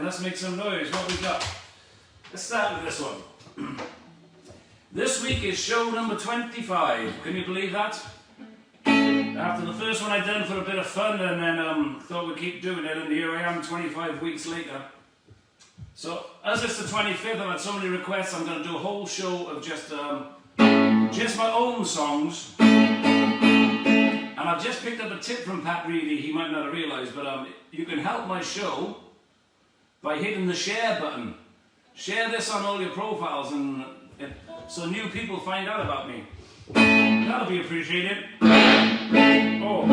let's make some noise. What we got? Let's start with this one. This week is show number 25. Can you believe that? After the first one I done for a bit of fun and then thought we'd keep doing it, and here I am 25 weeks later. So as it's the 25th, I've had so many requests, I'm going to do a whole show of just my own songs. And I've just picked up a tip from Pat Reedy, he might not have realised, but you can help my show by hitting the share button. Share this on all your profiles and so new people find out about me. That'll be appreciated. Oh.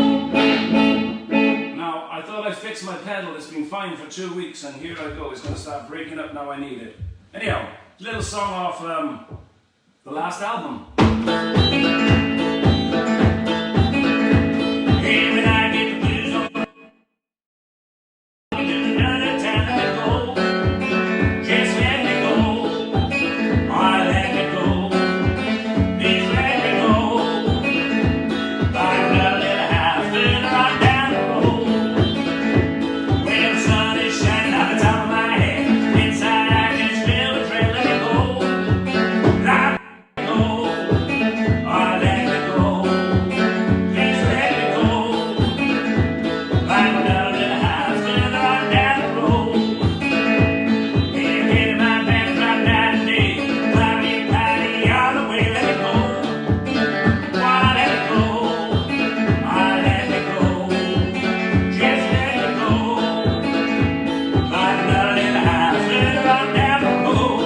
Now, I thought I'd fix my pedal. It's been fine for 2 weeks, and here I go. It's going to start breaking up now I need it. Anyhow, little song off the last album. Hey, when I get the blues on, another time let me go. Just let me go. Oh, let me go. Please let me go. Buy another little house further on down the road. Where the sun is shining on the top of my head. Inside I can smell the trail. Let me go. Let me go. Oh, let me go. Please let me go. Buy another little house further on down the road. Hey, get in my band, drop down today. Cloudy, cloudy, all the way. Let me go. Oh, let me go. Oh, let me go. Just let me go. Buy another little house further on down the road.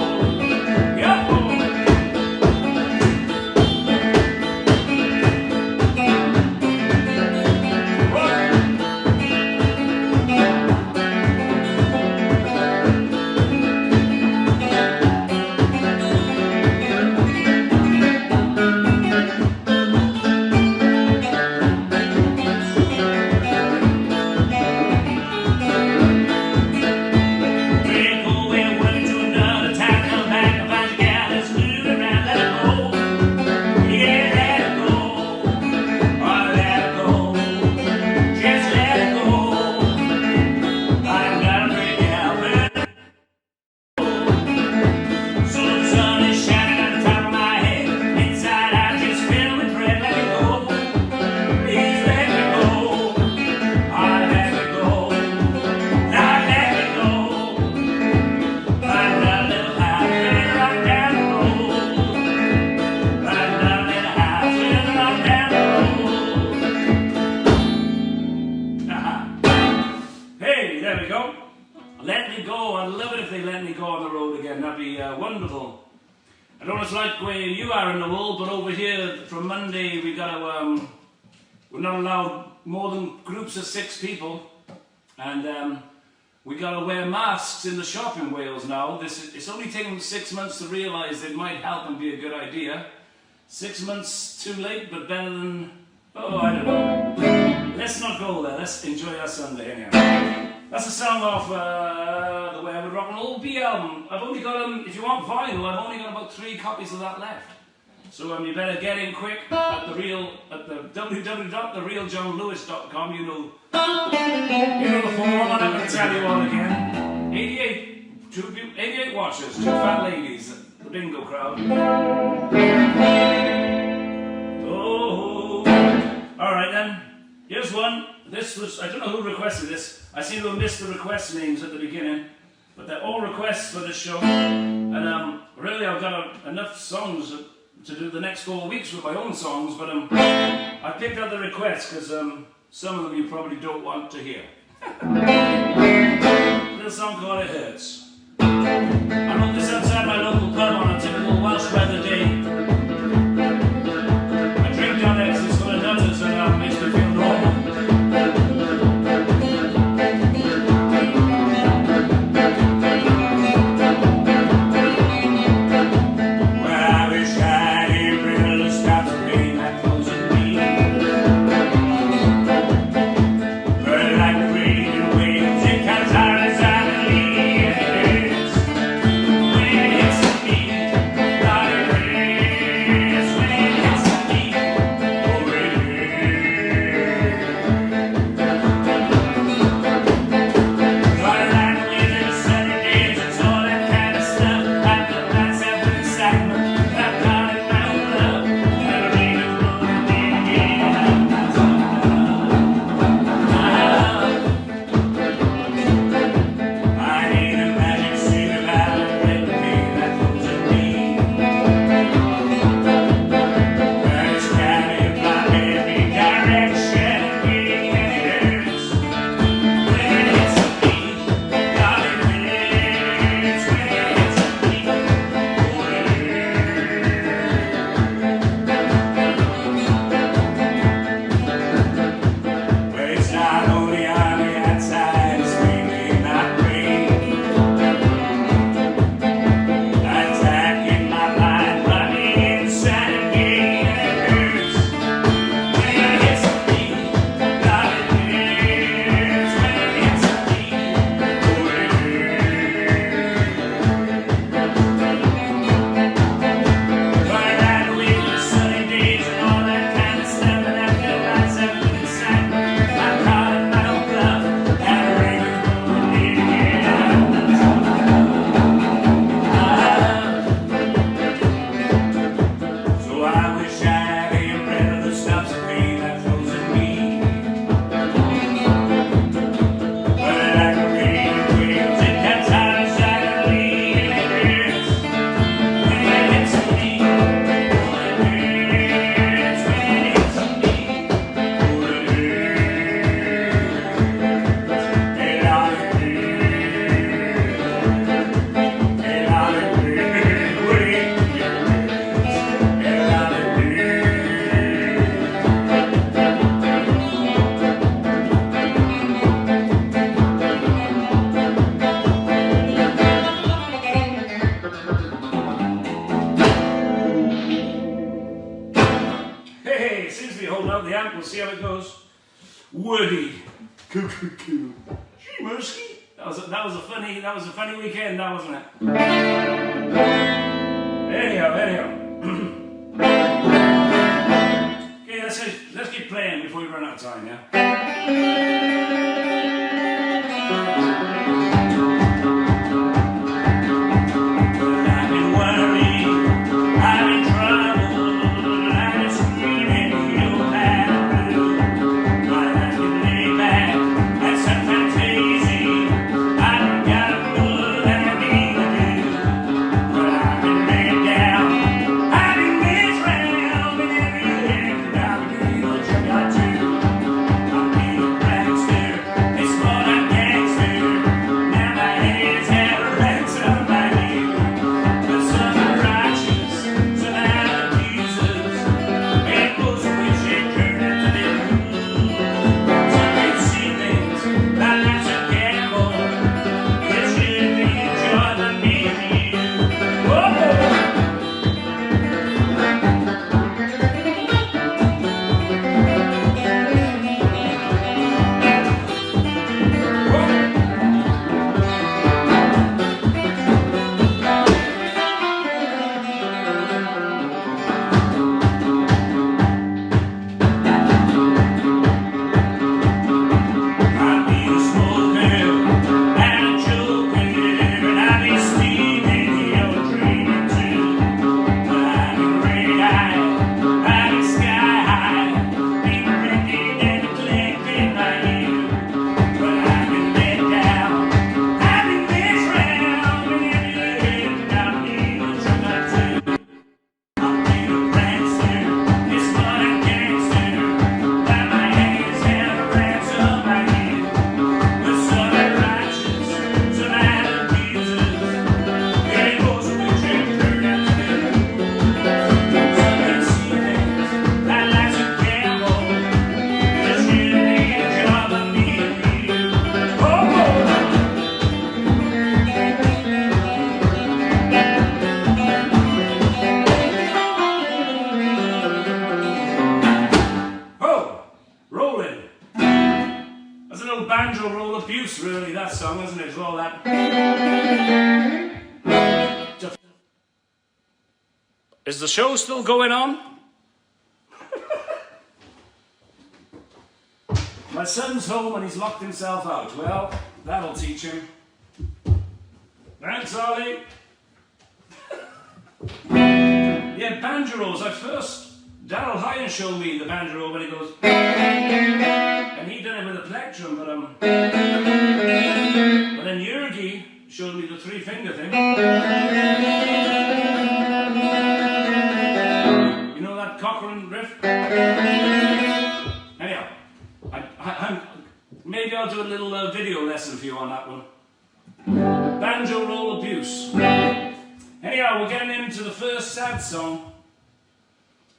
Yup. Break away, work to another time, come back and find your gal that's moving around. Let it go. Yeah, let it go. Oh, let it go. Just let it go. I've got a pretty gal, so the sun is shining on the top of my head. Inside I just feel with dread. Let me go. Please let me go. Oh, let me go. Now let me go. Find a little house further on down the road. Find a little house further on down the road. Hey, there we go. Let me go. I'd love it if they let me go on the road again. That'd be wonderful. I don't know what it's like where you are in the world, but over here from Monday we got to we're not allowed more than groups of 6 people, and we got to wear masks in the shop in Wales now. It's only taken 6 months to realise it might help and be a good idea. 6 months too late, but better than, oh, I don't know. Let's not go there. Let's enjoy our Sunday anyhow. That's a song off the Way I Would Rock and Roll B album. I've only got if you want vinyl, I've only got about 3 copies of that left. So you better get in quick at the www.therealjohnlewis.com. You know the form. I'm not going to tell you all again. 88 watchers, 2 fat ladies, the bingo crowd. Oh, all right then. Here's one. This was, I don't know who requested this. I seem to have missed the request names at the beginning, but they're all requests for this show. And really, I've got enough songs to do the next 4 weeks with my own songs, but I picked out the requests because some of them you probably don't want to hear. A little song called It Hurts. I wrote this outside my local pub on a typical Welsh weather day. I drink down there because it's full of nutters and it makes me feel normal. When we'll see how it goes. Woody. Coo coo coo. Gee, Muskie. That was a funny weekend, that wasn't it? Anyhow. Okay, let's keep playing before we run out of time, yeah? Really, that song, isn't it? As well, that. Is the show still going on? My son's home and he's locked himself out. Well, that'll teach him. Thanks, Ollie. Yeah, banjo rolls. Daryl Hyan showed me the banjo roll when he goes. And he done it with a plectrum, but then Jurgi showed me the 3-finger thing. You know that Cochrane riff? Anyhow, maybe I'll do a little video lesson for you on that one. Banjo roll abuse. Anyhow, we're getting into the first sad song,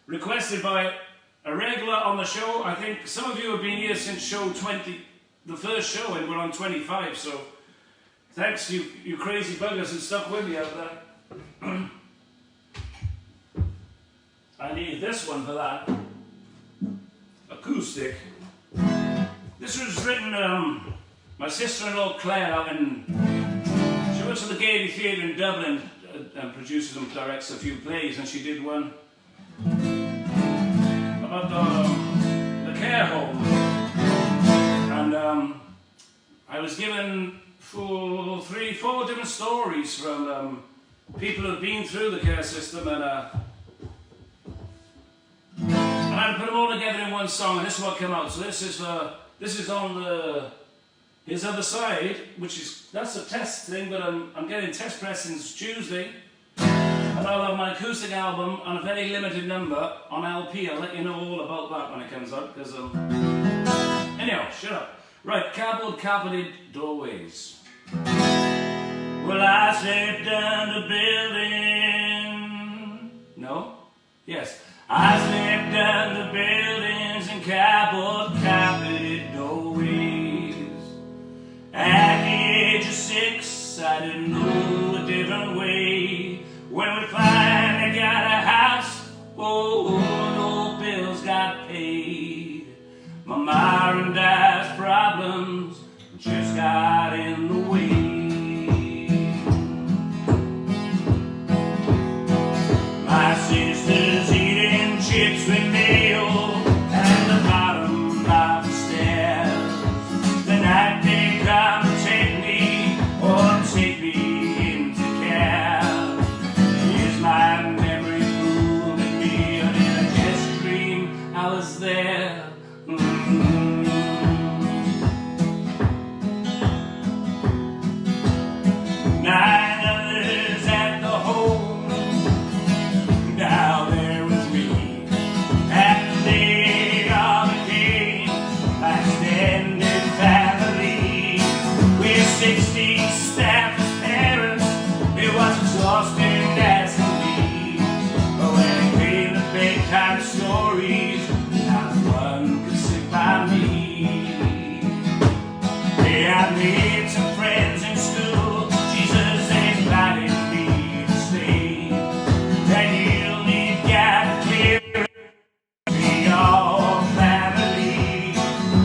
requested by a regular on the show. I think some of you have been here since show 20, the first show, and we're on 25, so thanks you crazy buggers who stuck with me out there. I need this one for that. Acoustic. This was written, my sister-in-law Claire out in, she works at the Gaiety Theatre in Dublin and produces and directs a few plays, and she did one about the care home, and I was given 4 different stories from people who've been through the care system, and I had to put them all together in one song, and this is what came out. So this is on his other side, that's a test thing, but I'm getting test pressings Tuesday. And I'll have my acoustic album on a very limited number on LP. I'll let you know all about that when it comes out, because anyhow, shut up. Right, cardboard carpeted doorways. Well, I slipped down the building. No? Yes. I slipped down the buildings and cardboard carpeted doorways. At the age of 6, I didn't know a different way. When we finally got a house, oh, no bills got paid. 60 staff parents, it was exhausting as can be. But when it came to bedtime stories, not one could sit by me. Yeah, I made some friends in school. Jesus invited me to stay. That you'll need God to clear be all family.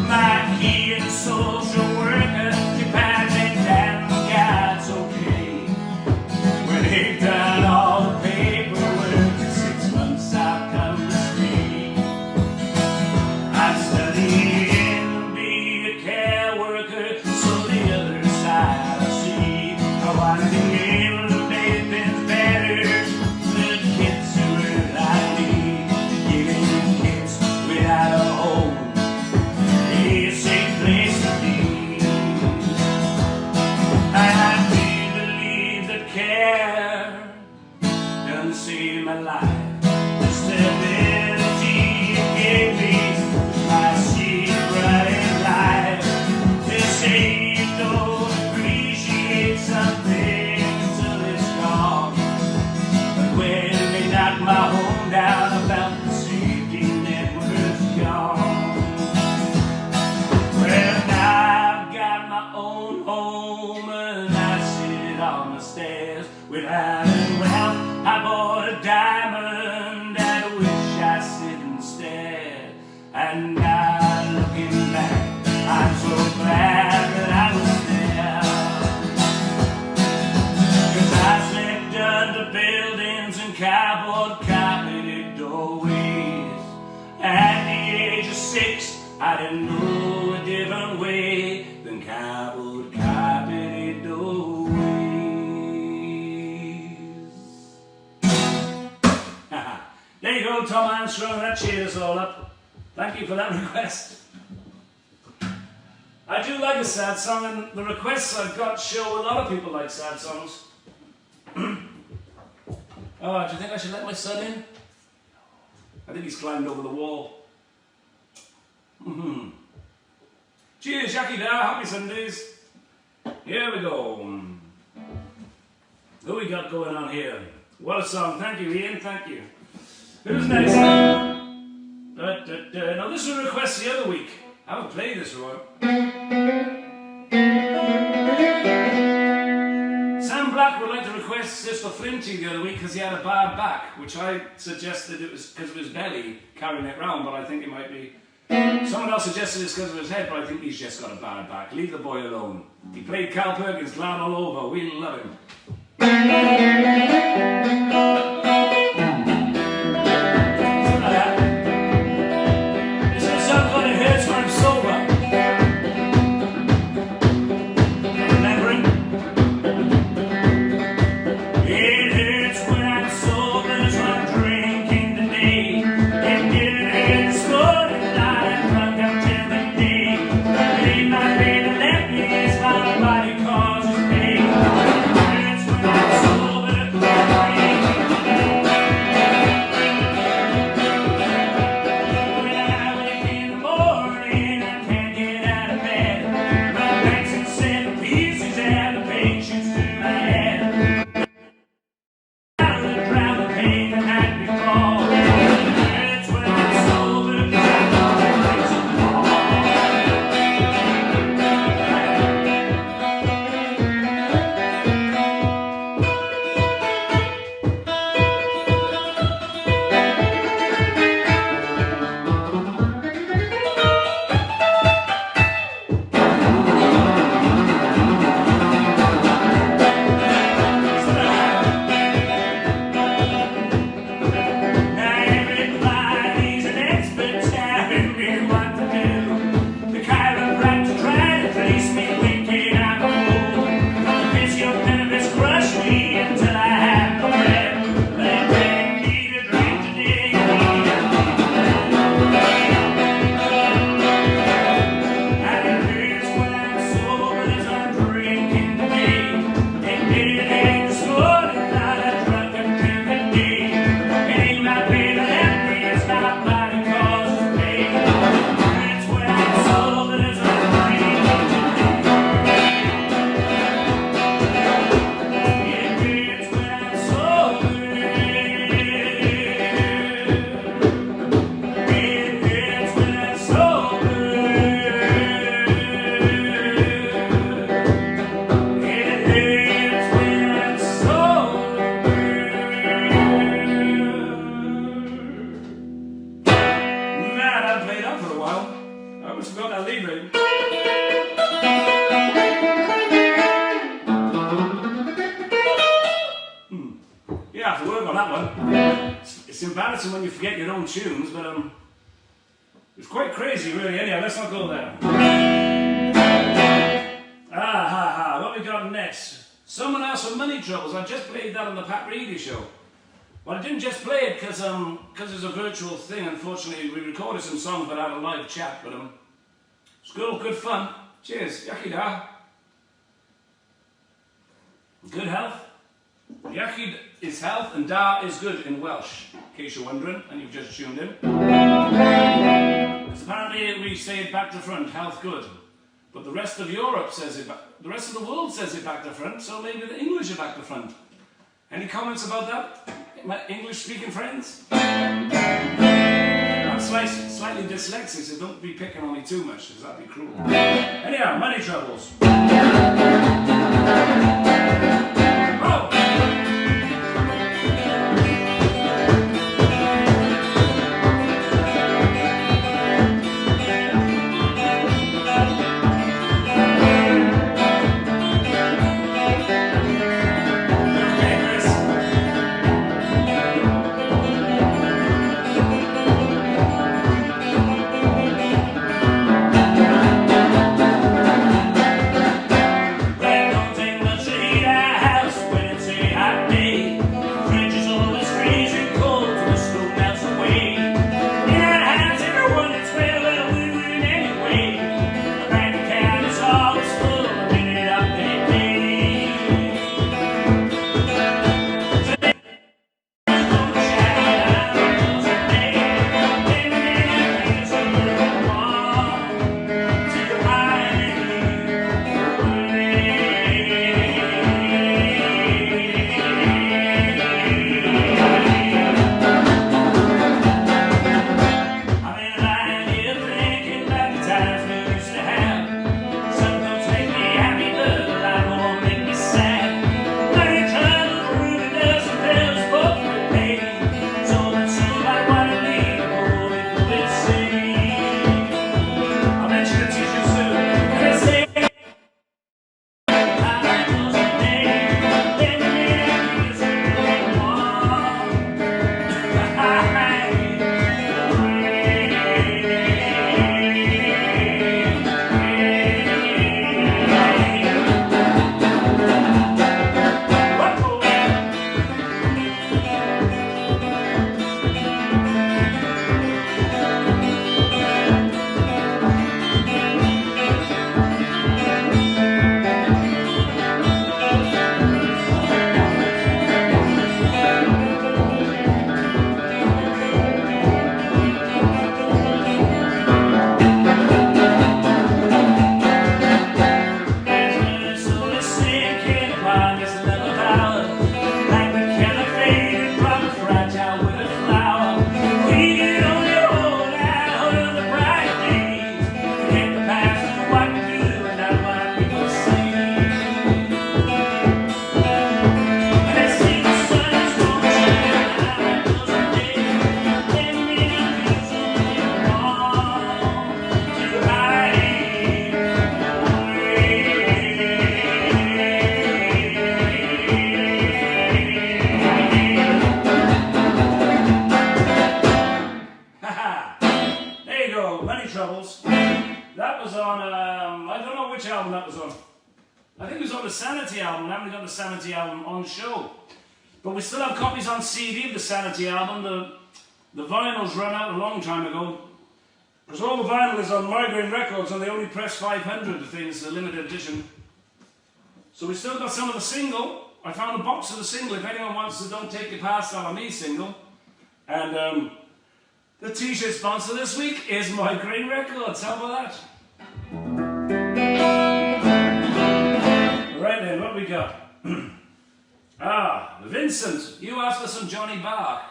My kid, social worker, depends and damn God's okay. When they've done all the paperwork, in 6 months I'll come to stay. I'm studying to be a care worker, so the other side I see. I want to be able to make things better for the kids who are like me. Giving kids without a home a safe place to be. I do believe that care done save my life. The stability it gave me was my secret in life. They say you don't appreciate something until it's gone. But when they knocked my home down, I felt the safety net was gone. Well, now I've got my own home and I sit on the stairs without any wealth. I bought a diamond at which I sit and stare. And now looking back, I'm so glad that I was there. 'Cause I slept under buildings and cardboard carpeted doorways. At the age of 6, I didn't know a different way than cardboard carpeted doorways. There you go, Tom Armstrong, that cheered us all up. Thank you for that request. I do like a sad song, and the requests I've got show a lot of people like sad songs. Oh, do you think I should let my son in? I think he's climbed over the wall. Cheers, Jackie Dow, happy Sundays. Here we go. Who we got going on here? What a song, thank you Ian, thank you. Who's next? Now this was a request the other week. I haven't played this one. Sam Black would like to request this for Flinty the other week because he had a bad back, which I suggested it was because of his belly carrying it round, but I think it might be... Someone else suggested it's because of his head, but I think he's just got a bad back. Leave the boy alone. He played Carl Perkins, Glad All Over. We love him. Body causes pain. It's when I'm sober. embarrassing when you forget your own tunes, but it's quite crazy, really. Anyhow, let's not go there. What we got next? Someone Else with Money Troubles. I just played that on the Pat Reedy show. Well, I didn't just play it because it's a virtual thing. Unfortunately, we recorded some songs but had a live chat. But it's good fun. Cheers. Yachid da. Good health. Yachid is health and da is good in Welsh, in case you're wondering and you've just tuned in. Apparently we say it back to front, health good. But the rest of Europe says it back, the rest of the world says it back to front, so maybe the English are back to front. Any comments about that, my English-speaking friends? I'm slightly dyslexic, so don't be picking on me too much, because that'd be cruel. Anyhow, Money Troubles. That was on, I don't know which album that was on. I think it was on the Sanity album. I haven't got the Sanity album on show. But we still have copies on CD of the Sanity album. The vinyls ran out a long time ago. Because all the vinyl is on Migraine Records and they only press 500 things, the limited edition. So we still got some of the single. I found a box of the single if anyone wants the Don't Take Your Past Out of Me single. And the t-shirt sponsor this week is Migraine Records. How about that? Right then, what we got? Vincent, you asked for some Johnny Bach.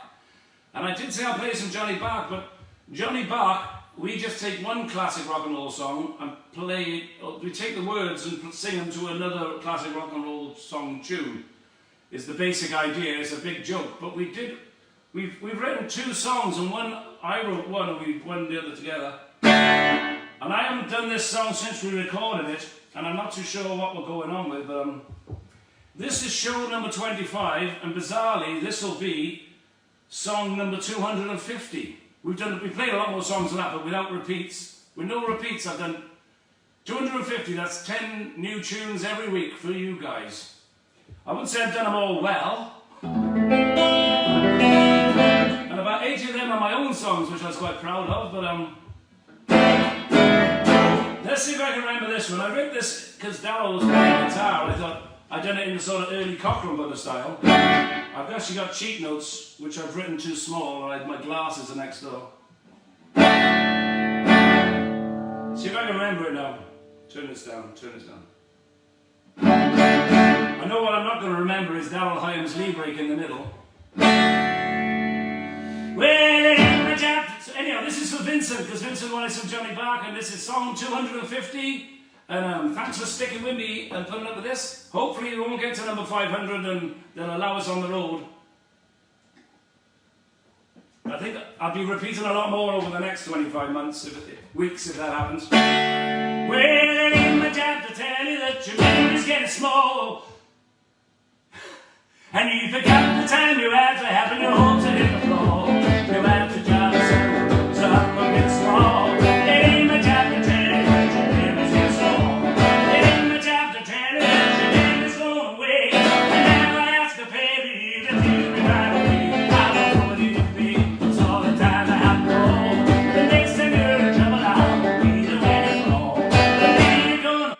And I did say I'll play some Johnny Bach, but Johnny Bach, we just take one classic rock and roll song and play, we take the words and sing them to another classic rock and roll song tune. Is the basic idea. It's a big joke, but we've written two songs, and one, I wrote one and we won the other together. And I haven't done this song since we recorded it, and I'm not too sure what we're going on with. This is show number 25, and bizarrely, this will be song number 250. We played a lot more songs than that, but without repeats. With no repeats, I've done 250. That's 10 new tunes every week for you guys. I wouldn't say I've done them all well. And about 80 of them are my own songs, which I was quite proud of, but let's see if I can remember this one. I wrote this because Darryl was playing guitar. I thought I'd done it in the sort of early Cochrane Brother style. I've actually got cheat notes, which I've written too small, and my glasses are next door. See if I can remember it now. Turn this down, turn this down. I know what I'm not going to remember is Darryl Hyam's lead break in the middle. Anyhow, this is for Vincent, because Vincent wanted some Johnny Barker, and this is song 250. And thanks for sticking with me and putting up with this. Hopefully we won't get to number 500 and they'll allow us on the road. I think I'll be repeating a lot more over the next 25 weeks if that happens. Well, it ain't my job to tell you that your memory's getting small. And you forgot the time you had for having your hopes to hit the floor. You had to job something gets small. It ain't my job to tell you that your memory's getting small. It ain't my job to tell you that your name is going away. And now I ask to pay to you that you be right away. I don't know what you'd be. It's all the time I have to go. The next time you're in trouble, I'll be the way to go. But then you're gonna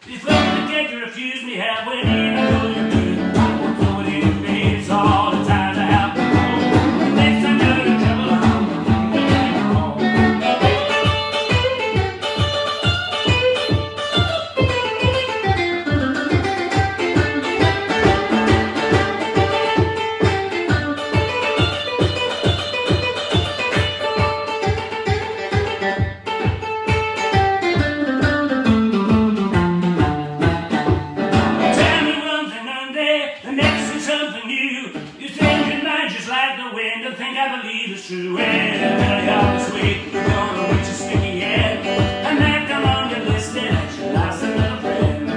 you thought the cake you refused me halfway, even though you're good. I don't know what you'd be. It's all the time I have to go. The next time you're in trouble, I'll be the way to go. Tell me one thing one day, the next is something new. You think your mind just like the wind and think I believe it's true. Well, you always wait, you don't know which is sticky yet. And then come on, you're listening, and you lost another friend. I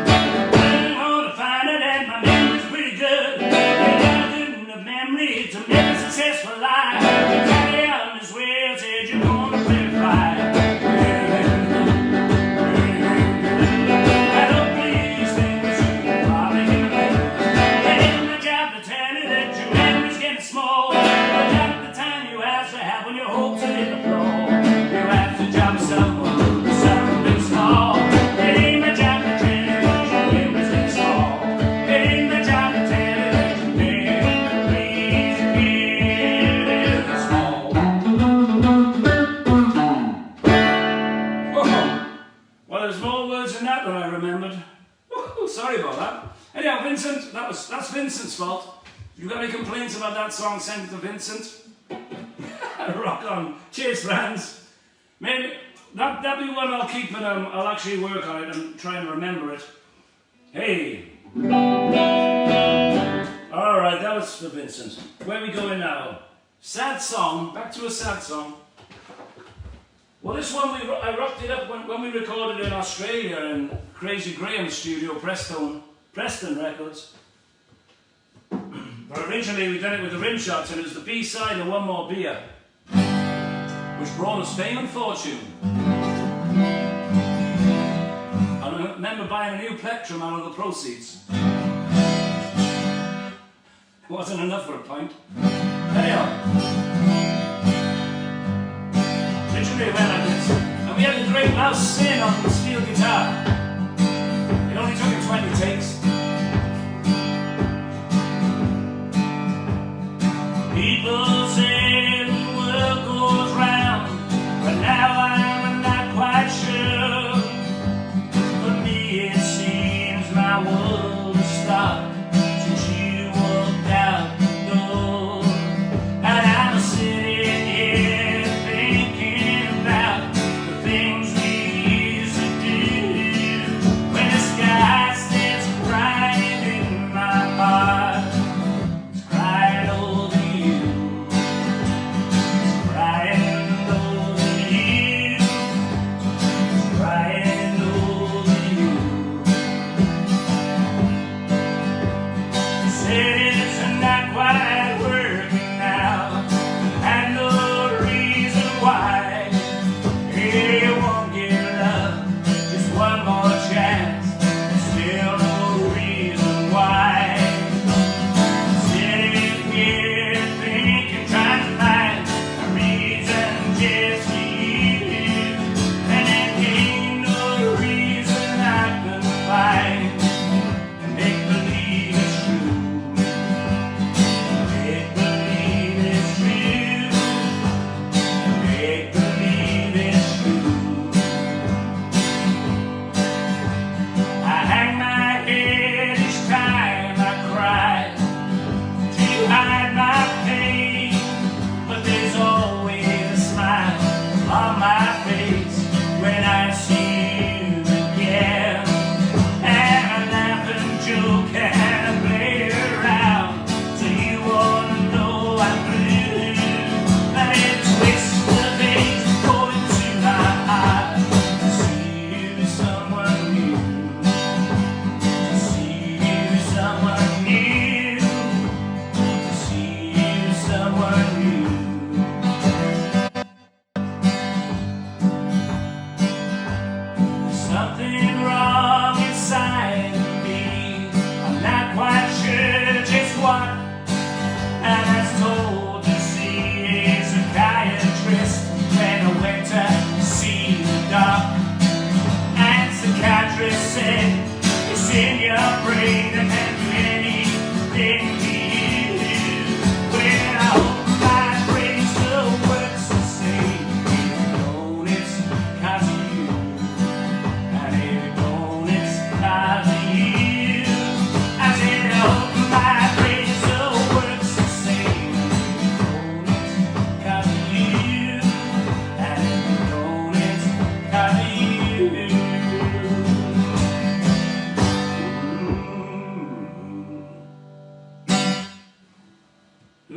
want to find out that my memory's pretty good. You got a good enough memory to make a successful life. You carry on this way, said you're gonna verify. I don't believe these things, you probably can relate. It ain't my job to tell you that your memory's getting small. My job the time you ask for help when your hopes are in the floor. You have to job someone big small. It ain't my job to tell you that your memory's getting small. It ain't my job to tell you that your memory's getting small. Whoa. Well, there's more words than that I remembered. Woo, sorry about that. Anyhow, Vincent, that's Vincent's fault. If you've got any complaints about that song, send it to Vincent. Rock on. Cheers, friends. Maybe that'll be one I'll keep and I'll actually work on it and try and remember it. Hey. Alright, that was for Vincent. Where are we going now? Sad song. Back to a sad song. Well, this one, I rocked it up when we recorded in Australia in Crazy Graham's studio, Preston Records. But originally we done it with the Rim Shots, and it was the B-side of One More Beer, which brought us fame and fortune. I remember buying a new plectrum out of the proceeds. It wasn't enough for a pint. Anyhow. Literally went like this. And we had the great Mouse Sin on the steel guitar. It only took him 20 takes. People say the world goes round, but now I'm not quite sure. For me it seems my world has stopped since you walked out the door. And I'm sitting here thinking about the things we used to do.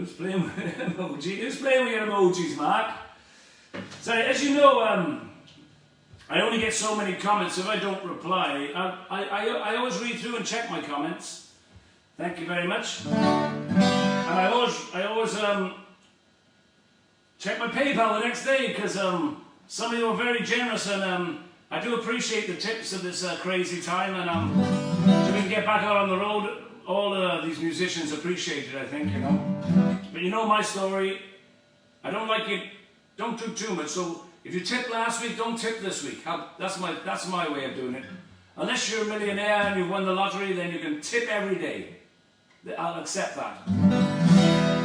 Who's playing with an emoji? Who's playing with your emojis, Mark? So, as you know, I only get so many comments. If I don't reply, I always read through and check my comments. Thank you very much. And I always check my PayPal the next day, because some of you are very generous, and I do appreciate the tips at this crazy time, and so we can get back out on the road. All these musicians appreciate it, I think, you know. But you know my story. I don't like it. Don't do too much. So if you tipped last week, don't tip this week. That's my way of doing it. Unless you're a millionaire and you've won the lottery, then you can tip every day. I'll accept that.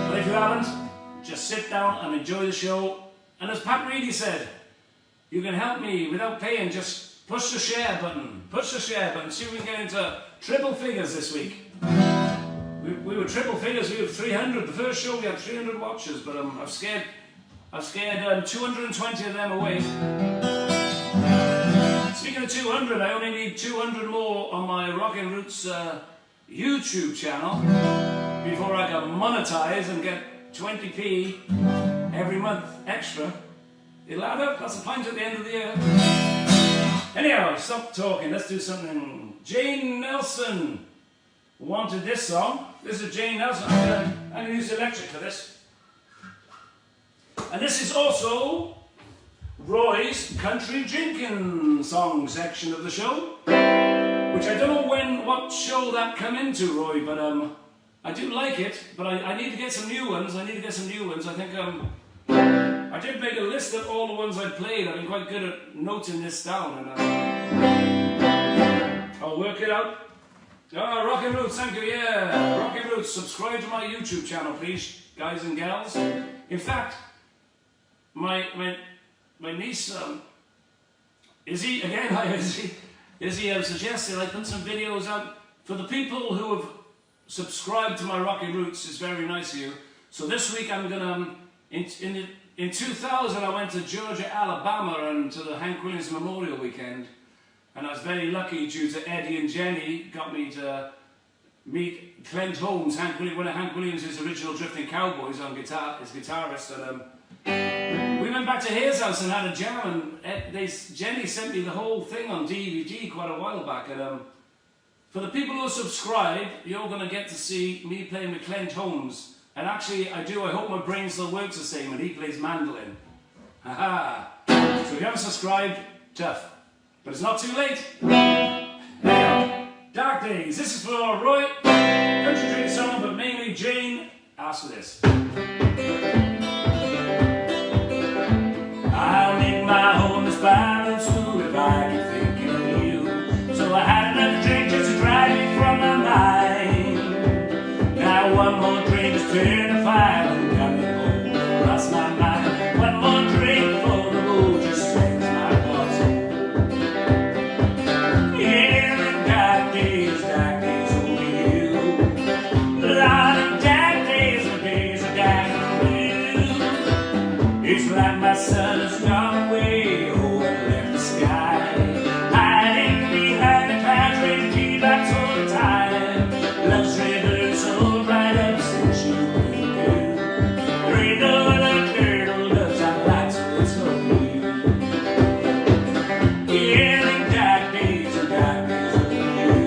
But if you haven't, just sit down and enjoy the show. And as Pat Reedy said, you can help me without paying. Just push the share button. Push the share button. See if we can get into triple figures this week. We were triple figures. We were 300. The first show we had 300 watches, but I've scared 220 of them away. Speaking of 200, I only need 200 more on my Rockin' Roots YouTube channel before I can monetize and get 20p every month extra. It'll add up. That's a pint at the end of the year. Anyhow, stop talking. Let's do something. Jane Nelson wanted this song. This is Jane Nelson. I'm going to use the electric for this. And this is also Roy's country drinking song section of the show, which I don't know what show that come into, Roy, but I do like it, but I need to get some new ones. I think I did make a list of all the ones I played. I've been quite good at noting this down, and I'll work it out. Oh, Rockin' Roots, thank you, yeah. Rockin' Roots, subscribe to my YouTube channel, please, guys and gals. In fact, my niece, Izzy suggested I put some videos out for the people who have subscribed to my Rockin' Roots. It's very nice of you. So this week I'm gonna, in 2000 I went to Georgia, Alabama, and to the Hank Williams Memorial Weekend. And I was very lucky, due to Eddie and Jenny, got me to meet Clint Holmes, one of Hank Williams' original Drifting Cowboys on guitar, his guitarist. And we went back to his house and had a jam, and Jenny sent me the whole thing on DVD quite a while back. And for the people who subscribe, you're going to get to see me playing with Clint Holmes. And actually, I hope my brain still works the same, and he plays mandolin. Haha. So if you haven't subscribed, tough. But it's not too late. Anyhow, Dark Days. This is for Roy. Country drink song, but mainly Jane asked for this. I'll make my home as fine and smooth if I can think of you. So I had another drink just to drive me from my mind. Now one more drink is 25 and got me home. That's my mind. One more drink for the road just sends my heart. It's like my sun has gone away, oh, and left the sky hiding behind the clouds, ready to keep us all the time. Love's river so bright up since you went good. There ain't no other turtle loves our lights, so it's on you. Yeah, the dark days are on you.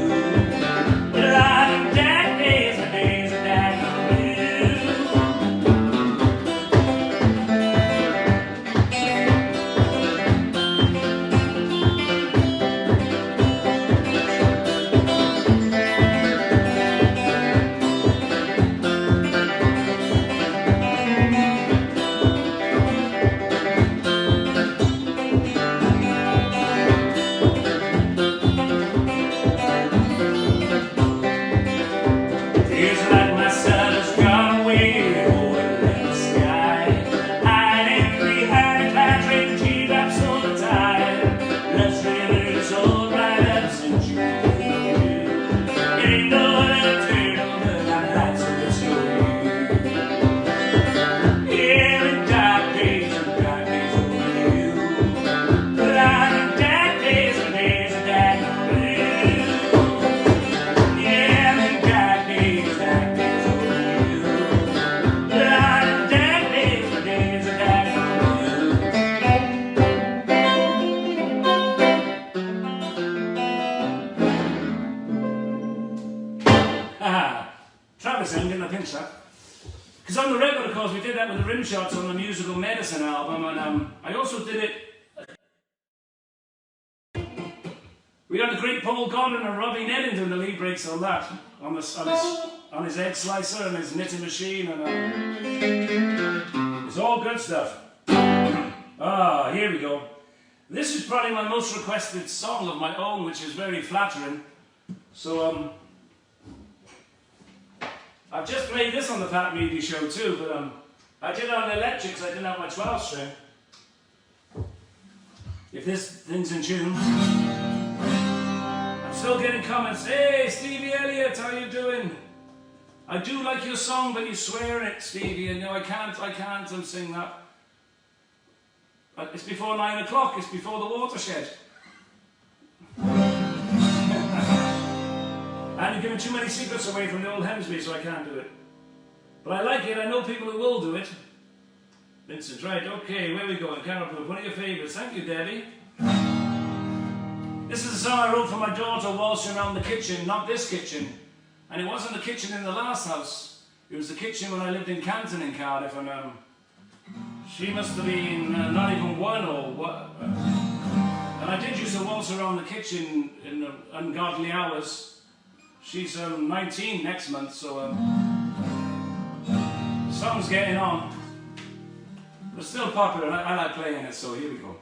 But a lot of dark days are days of dark on you. practicing, I'm getting a pinch that. Because on the record, of course, we did that with the rim shots on the Musical Medicine album, and I also did it. We had the great Paul Godden and Robbie Nelling doing the lead breaks on that, on his egg slicer and his knitting machine, and it's all good stuff. Ah, here we go. This is probably my most requested song of my own, which is very flattering. So, I've just played this on the Pat Meady show too, but I did it on the electric because I didn't have my 12 string. If this thing's in tune. I'm still getting comments. Hey, Stevie Elliott, how you doing? I do like your song, but you swear it, Stevie, and you know, I can't sing that. It's before 9 o'clock, it's before the watershed. And you're giving too many secrets away from the old Hemsby, so I can't do it. But I like it, I know people who will do it. Vincent, right, okay, where we going? Carol Proof, one of your favourites. Thank you, Debbie. This is a song I wrote for my daughter waltzing around the kitchen, not this kitchen. And it wasn't the kitchen in the last house. It was the kitchen when I lived in Canton in Cardiff, and she must have been not even one or what. And I did used to waltz around the kitchen in the ungodly hours. She's 19 next month, so the song's getting on. But it's still popular, and I like playing it, so here we go.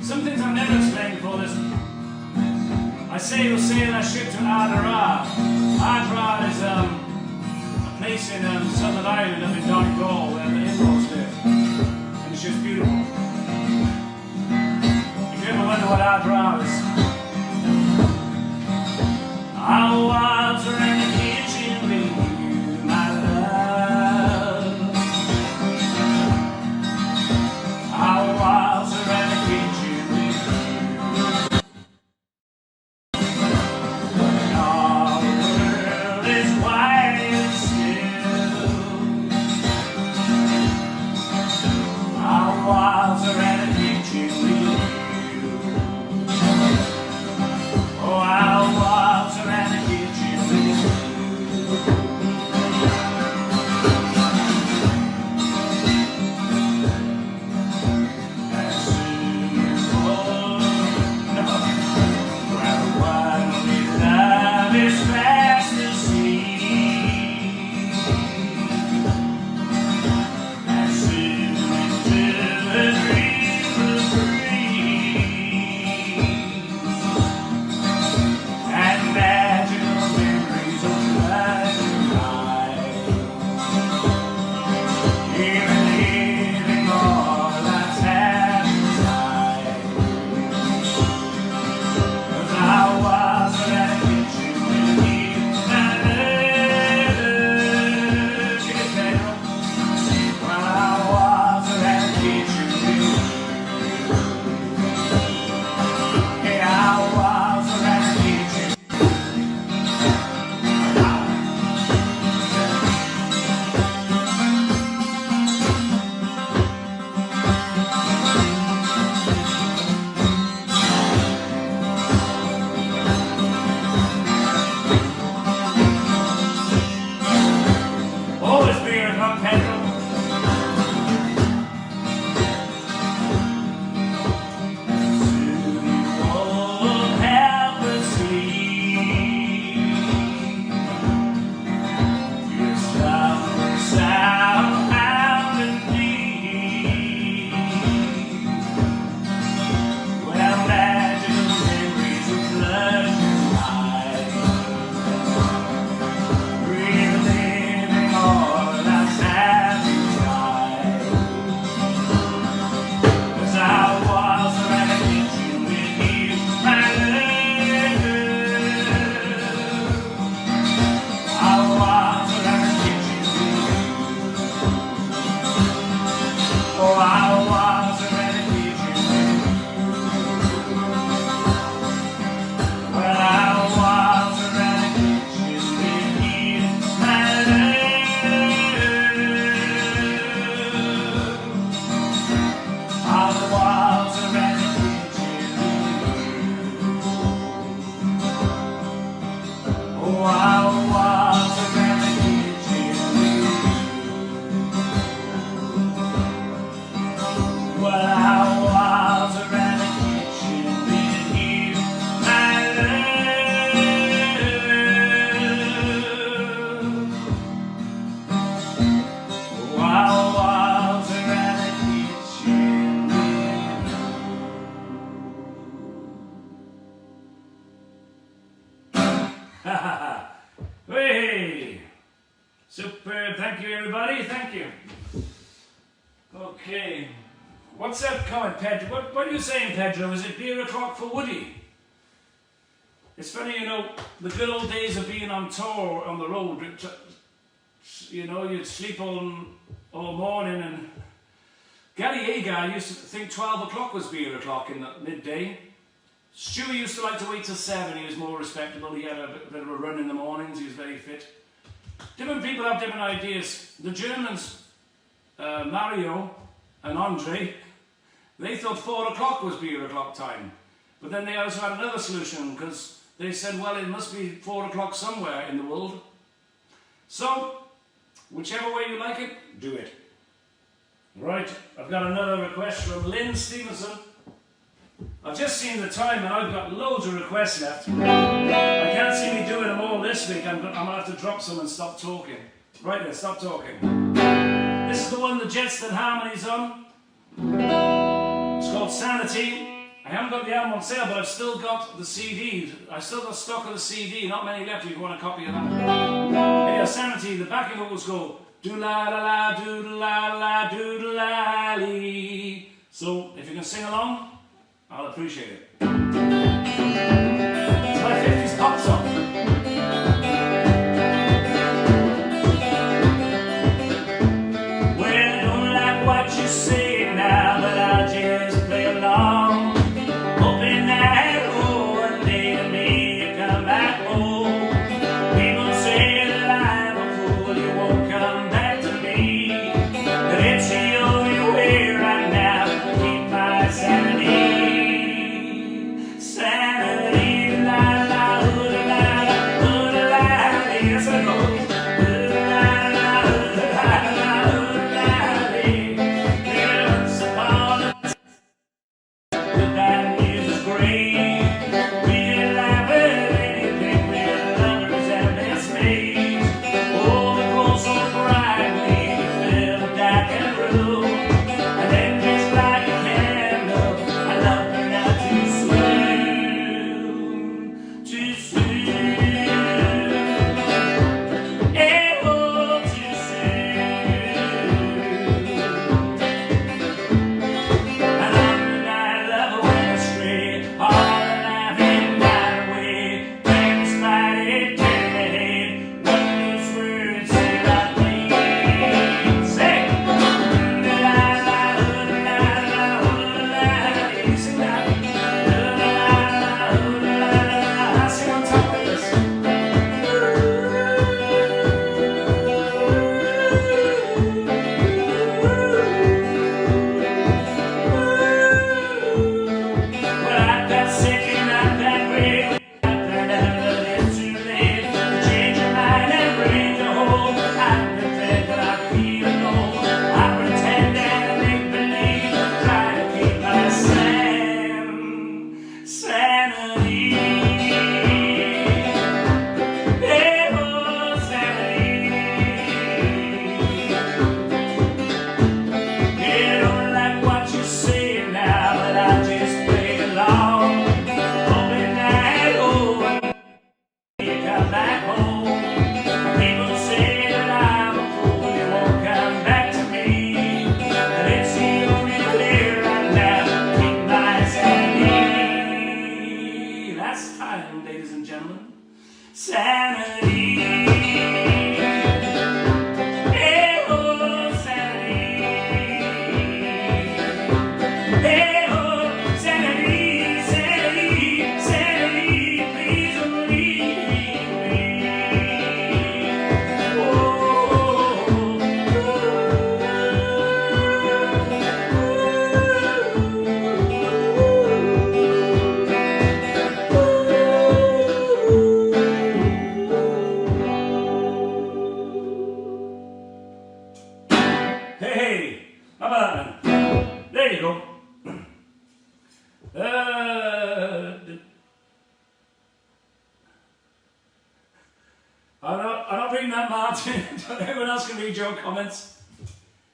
Some things I've never explained before this. I sail that ship to Ardara. Ardara is a place in Southern Ireland up in Donegal where the in-laws live. And it's just beautiful. If you ever wonder what Ardara is. I'll waltz around the kitchen with you, my love. I'll waltz around the kitchen with you. All the world is quiet and still. I'll waltz around the kitchen with you. Hey! Superb, thank you everybody, thank you. Okay, what's that comment, Pedro? What are you saying, Pedro? Is it beer o'clock for Woody? It's funny, you know, the good old days of being on tour, on the road, you know, you'd sleep all morning, and Gary Agar used to think 12 o'clock was beer o'clock in the midday. Stewie used to like to wait till 7, he was more respectable, he had a bit of a run in the mornings, he was very fit. Different people have different ideas. The Germans, Mario and Andre, they thought 4 o'clock was beer o'clock time. But then they also had another solution, because they said, well, it must be 4 o'clock somewhere in the world. So, whichever way you like it, do it. Right, I've got another request from Lynn Stevenson. I've just seen the time and I've got loads of requests left. I can't see me doing them all this week. I'm going to have to drop some and stop talking. Right then, stop talking. This is the one the Jets and Harmony's on. It's called Sanity. I haven't got the album on sale, but I've still got the CD. I've still got stock of the CD. Not many left if you want a copy of that. Yeah, Sanity, the backing vocals go do-la-la-la, do-la-la-la, do-la-lee. So, if you can sing along, I'll appreciate it. It's my 50s pop song. Well, I don't like what you say now, but I'll just play along. Hoping that one day to me you come back home. People say that I'm a fool, you won't come back to me. But it's the only way right now to keep my sanity. I'm not reading that, Martin. Everyone else can read your comments.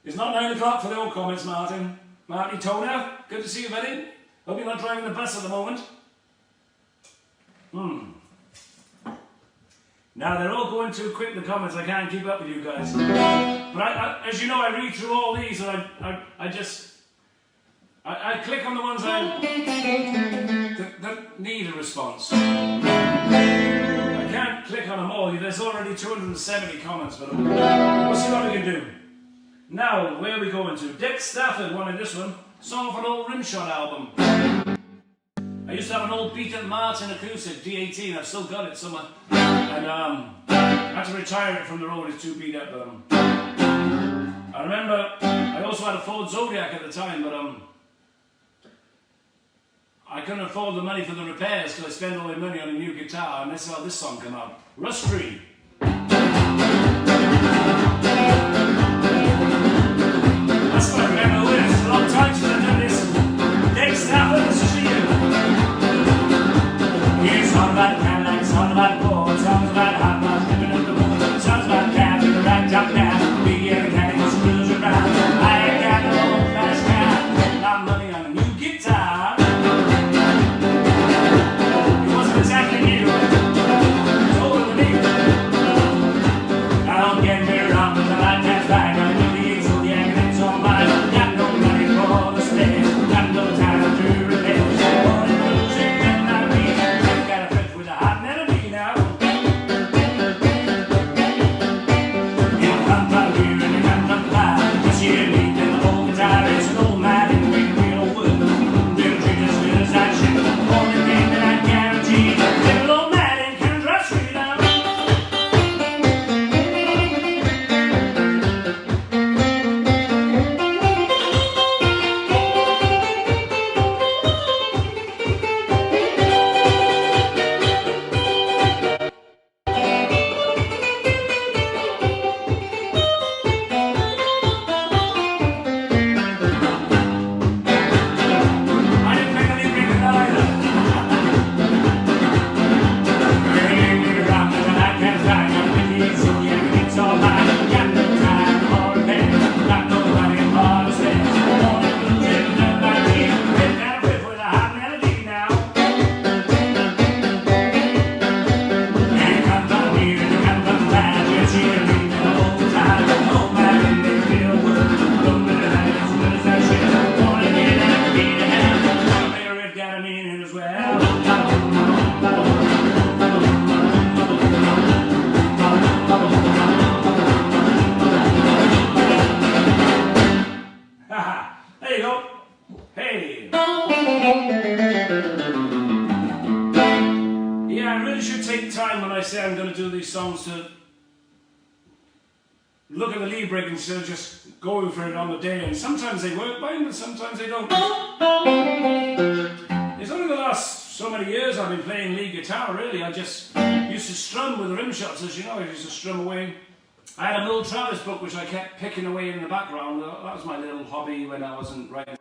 It's not 9 o'clock for your comments, Martin. Marty Toner, good to see you, buddy. Hope you're not driving the bus at the moment. Now they're all going too quick in the comments, I can't keep up with you guys. But as you know, I read through all these and I click on the ones that need a response. I can't click on them all. There's already 270 comments, but we'll see what we can do. Now, where are we going to? Dick Stafford wanted this one. Song from an old Rimshot album. I used to have an old beat-up Martin acoustic, D18. I've still got it somewhere. And I had to retire it from the road. It's too beat up. I remember I also had a Ford Zodiac at the time, but I couldn't afford the money for the repairs, so I spent all my money on a new guitar, and that's how this song came out. Rust Free. That's what I remember with it. It's a long time since I've done this. Dick Stafford, this is for you. It's all about Cadillacs, all about Fords, songs about hot rods, living up the road, songs about cabs with the right top down, big air mechanics cruising around. I ain't got no old fast car, spent my money on a new guitar. It wasn't exactly new, it was older than me. Now don't get me wrong, but the light that's right, I'm with the East, so the accident's all mine. Got no money for the stairs, got no time to repair. Look at the lead break instead of just going for it on the day, and sometimes they work fine, but sometimes they don't. It's only the last so many years I've been playing lead guitar, really. I just used to strum with the rim shots, as you know. I used to strum away. I had a Mill Travis book which I kept picking away in the background. That was my little hobby when I wasn't writing.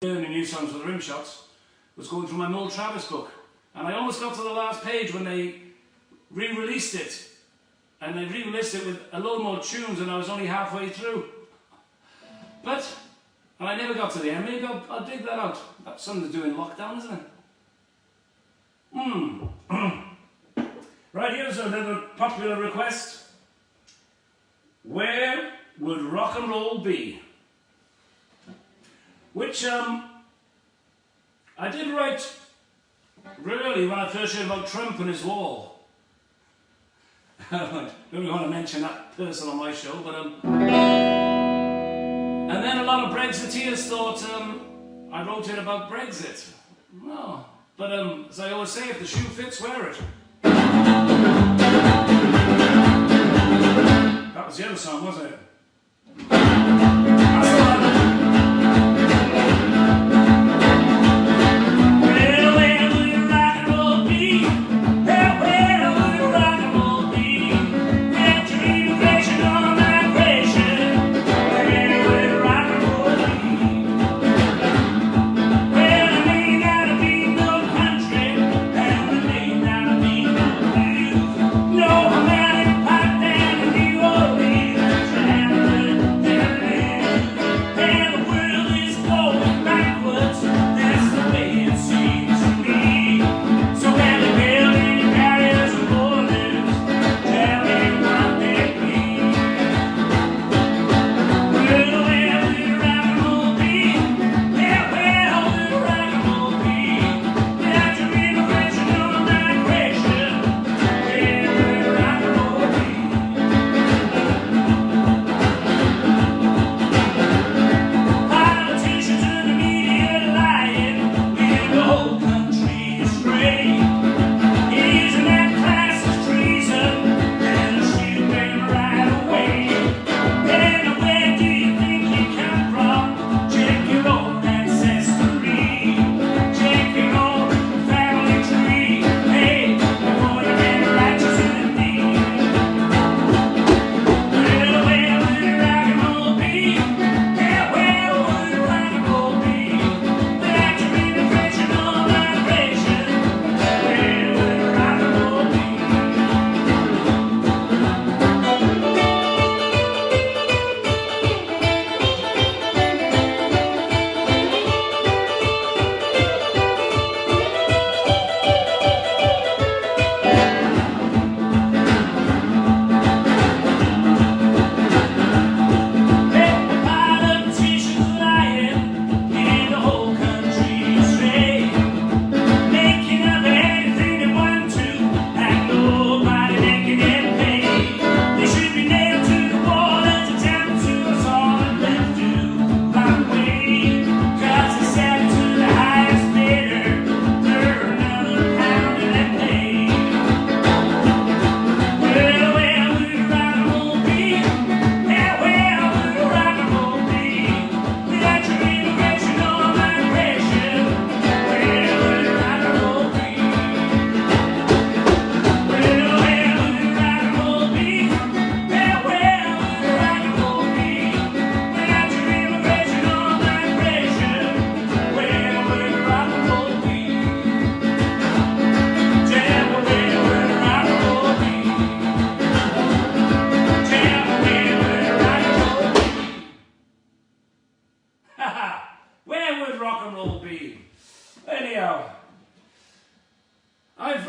Learning new songs with the rim shots was going through my Mill Travis book, and I almost got to the last page when they re-released it. And they re-released it with a load more tunes, and I was only halfway through. And I never got to the end. Maybe I'll dig that out. That's something to do in lockdown, isn't it? Right, here's another popular request. Where would rock and roll be? Which I did write really when I first heard about Trump and his wall. I don't really want to mention that person on my show, but and then a lot of Brexiteers thought I wrote it about Brexit. No, but as I always say, if the shoe fits, wear it. That was the other song, wasn't it? That's the one.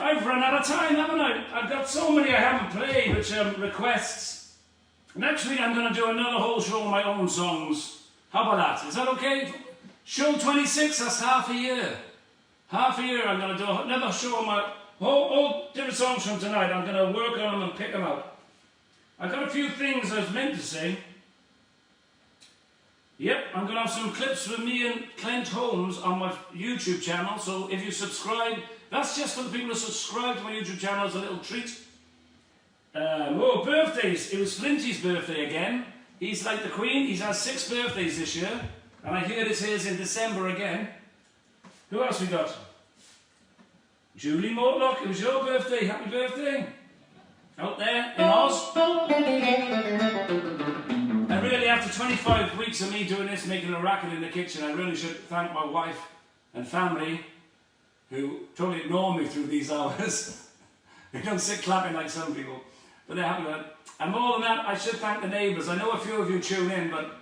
I've run out of time, haven't I? I've got so many I haven't played, which requests. Next week I'm going to do another whole show of my own songs. How about that? Is that okay? Show 26, that's half a year. Half a year I'm going to do another show of my all different songs from tonight. I'm going to work on them and pick them out. I've got a few things I was meant to say. Yep, I'm going to have some clips with me and Clint Holmes on my YouTube channel, so if you subscribe, that's just for the people who subscribe to my YouTube channel as a little treat. Oh, birthdays. It was Flinty's birthday again. He's like the Queen. He's had 6 birthdays this year, and I hear it's his in December again. Who else we got? Julie Mortlock, it was your birthday. Happy birthday. Out there in Oz. And really, after 25 weeks of me doing this, making a racket in the kitchen, I really should thank my wife and family who totally ignore me through these hours. They don't sit clapping like some people, but they're happy with it. And more than that, I should thank the neighbours. I know a few of you tune in, but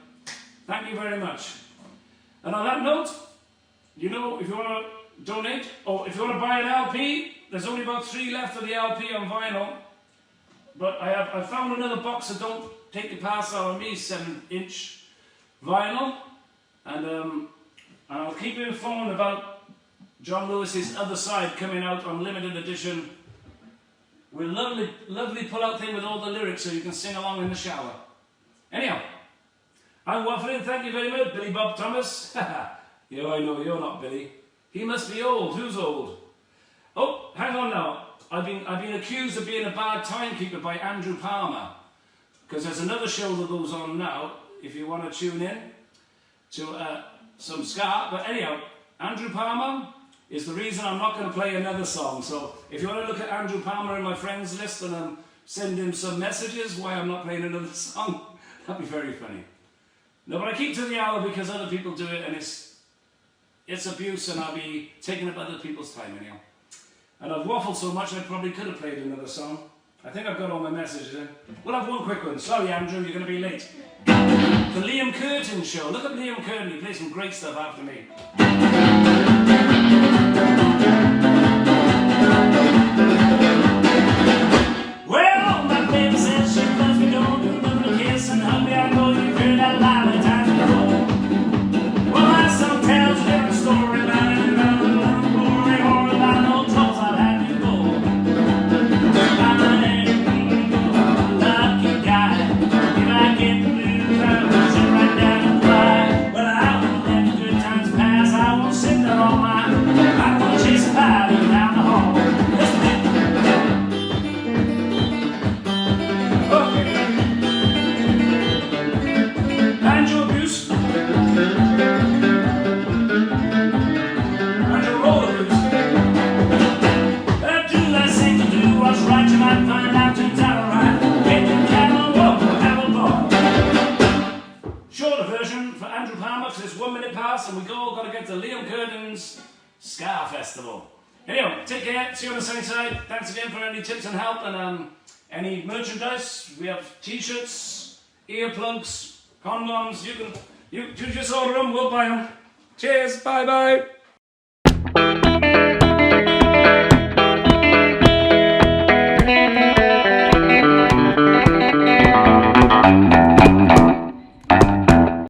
thank you very much. And on that note, you know, if you want to donate, or if you want to buy an LP, there's only about 3 left of the LP on vinyl. But I found another box that don't take it past our me 7-inch vinyl, and I'll keep you informed about John Lewis's Other Side coming out on limited edition with a lovely pull-out thing with all the lyrics so you can sing along in the shower. Anyhow, I'm waffling. Thank you very much, Billy Bob Thomas. Yeah, I know you're not Billy. He must be old. Who's old? Oh, hang on now. I've been accused of being a bad timekeeper by Andrew Palmer, because there's another show that goes on now, if you want to tune in to some ska. But anyhow, Andrew Palmer is the reason I'm not going to play another song. So if you want to look at Andrew Palmer in my friends list and send him some messages why I'm not playing another song, that'd be very funny. No, but I keep to the hour because other people do it, and it's abuse, and I'll be taking up other people's time anyhow. And I've waffled so much I probably could have played another song. I think I've got all my messages in. We'll have one quick one. Sorry, Andrew, you're going to be late. The Liam Curtin Show. Look at Liam Curtin. He plays some great stuff after me. Well, my baby says she loves me, don't do nothing to kiss and hug me. I know you've heard that lie many times before. Well, I sometimes a different story about it. And we all got to get to Liam Curtin's Ska Festival. Anyway, take care. See you on the sunny side. Thanks again for any tips and help and any merchandise. We have t-shirts, earplugs, condoms. You just order them. We'll buy them. Cheers. Bye bye.